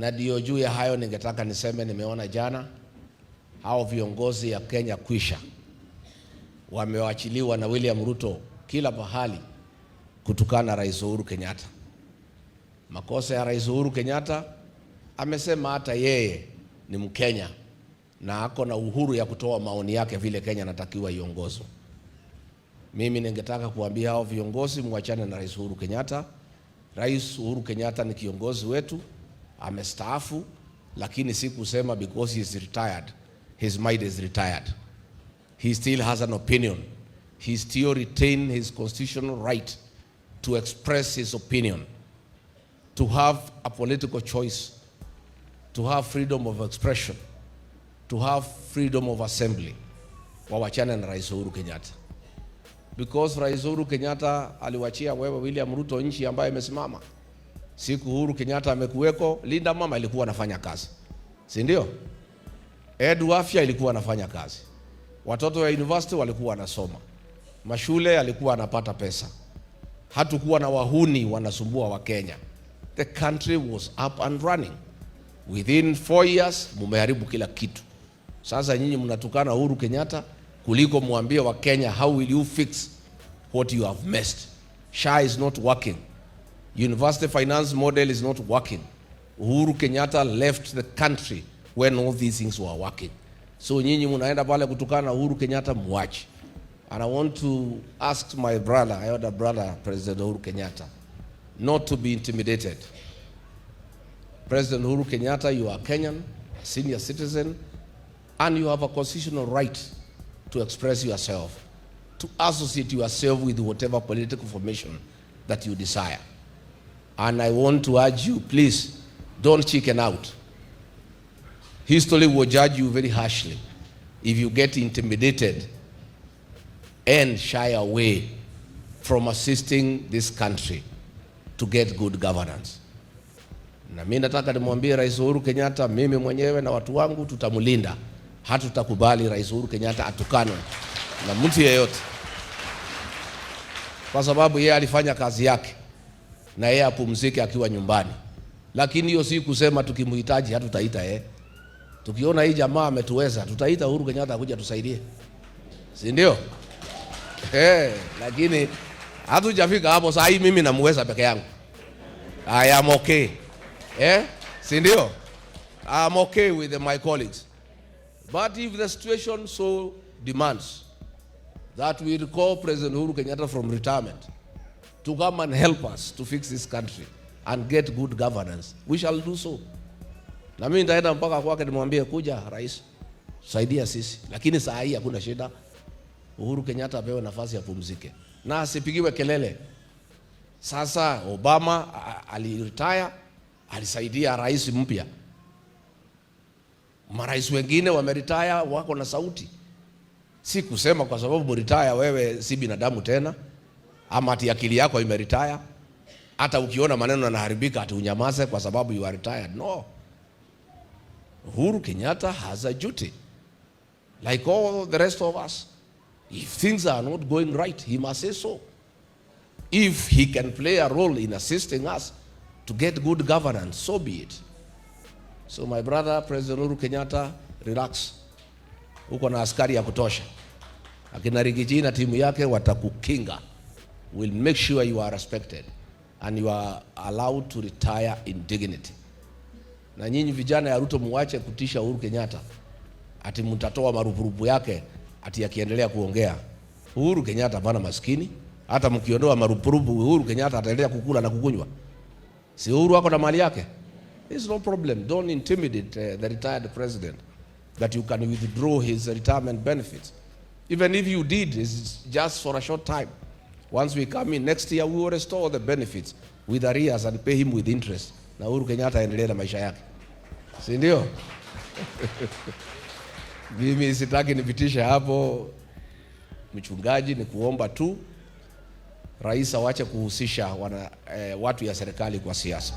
Na ndio juu ya hayo ningetaka niseme, nimeona jana hao viongozi ya Kenya kwisha wamewachiliwa na William Ruto kila pahali kutukana Rais Uhuru Kenyatta. Makosa ya Rais Uhuru Kenyatta, amesema hata yeye ni Mkenya na ako na uhuru ya kutoa maoni yake vile Kenya natakiwa iongozwe. Mimi ningetaka kuambia hao viongozi muachane na Rais Uhuru Kenyatta. Rais Uhuru Kenyatta ni kiongozi wetu, amestaafu, lakini si kusema because he is retired, his mind is retired. He still has an opinion. He still retain his constitutional right to express his opinion, to have a political choice, to have freedom of expression, to have freedom of assembly. Wawachane na Rais Uhuru Kenyatta. Because Rais Uhuru Kenyatta aliwachia wewe William Ruto nchi ambayo imesimama. Siku Uhuru Kenyatta amekuweko, Linda Mama ilikuwa anafanya kazi, si ndio? Edu Afya ilikuwa anafanya kazi, watoto wa university walikuwa wanasoma, mashule alikuwa anapata pesa, hatukuwa na wahuni wanasumbua wa Kenya. The country was up and running. Within 4 years mumeharibu kila kitu. Sasa nyinyi mnatukana Uhuru Kenyatta kuliko muambie wa Kenya how will you fix what you have messed. SHA is not working. University finance model is not working. Uhuru Kenyatta left the country when all these things were working. So nyinyi mnaenda pale kutukana Uhuru Kenyatta, muache. And I want to ask my brother, I elder brother, President Uhuru Kenyatta, not to be intimidated. President Uhuru Kenyatta, you are Kenyan, a senior citizen, and you have a constitutional right to express yourself, to associate yourself with whatever political formation that you desire. And I want to urge you, please, don't chicken out. History will judge you very harshly if you get intimidated and shy away from assisting this country to get good governance. Na mimi nataka nimwambie Rais Uhuru Kenyatta, mimi mwenyewe na watu wangu tutamulinda. Hatutakubali Rais Uhuru Kenyatta atukanwe na mtu yeyote, kwa sababu yeye alifanya kazi yake na yeye apumzike akiwa nyumbani. Lakini hiyo si kusema tukimhitaji hatutaita yeye. Tukiona hii jamaa ametuweza, tutaita Uhuru Kenyatta kuja tusaidie, si ndio? Lakini hatujafika hapo. Saa hii mimi namuweza peke yangu, I am okay. Si ndio? I am okay with my colleagues. But if the situation so demands that we recall President Uhuru Kenyatta from retirement to come and help us to fix this country and get good governance, we shall do so. Na mimi nitaenda mpaka kwake nimwambie, kuja rais, saidia sisi. Lakini saa hii hakuna shida. Uhuru Kenyatta apewe nafasi ya pumzike na asipigiwe kelele. Sasa Obama aliretire, alisaidia rais mpya. Marais wengine wameretire, wako na sauti. Si kusema kwa sababu retire wewe si binadamu tena, ama ati akili yako imeretire. Hata ukiona maneno yanaharibika ati unyamaze kwa sababu you are retired. No. Uhuru Kenyatta has a duty, like all the rest of us. If things are not going right, he must say so. If he can play a role in assisting us to get good governance, so be it. So my brother, President Uhuru Kenyatta, relax. Uko na askari ya kutosha. Akina Rigiji na timu yake watakukinga. We'll make sure you are respected and you are allowed to retire in dignity. Na nyinyi vijana ya Ruto muache kutisha Uhuru Kenyatta ati mtatoa marupurupu yake ati akiendelea kuongea. Uhuru Kenyatta bana maskini, hata mkiondoa marupurupu Uhuru Kenyatta ataendelea kukula na kukunywa. Si Uhuru wako na mali yake? It's no problem. Don't intimidate the retired president that you can withdraw his retirement benefits. Even if you did, it's just for a short time. Once we come in next year, we will restore the benefits with arrears and pay him with interest. Na Uhuru Kenyatta aendelee na maisha yake, si ndio? Mimi sitaki nipitisha hapo. Mchungaji, ni kuomba tu rais awache kuhusisha watu ya serikali kwa siasa.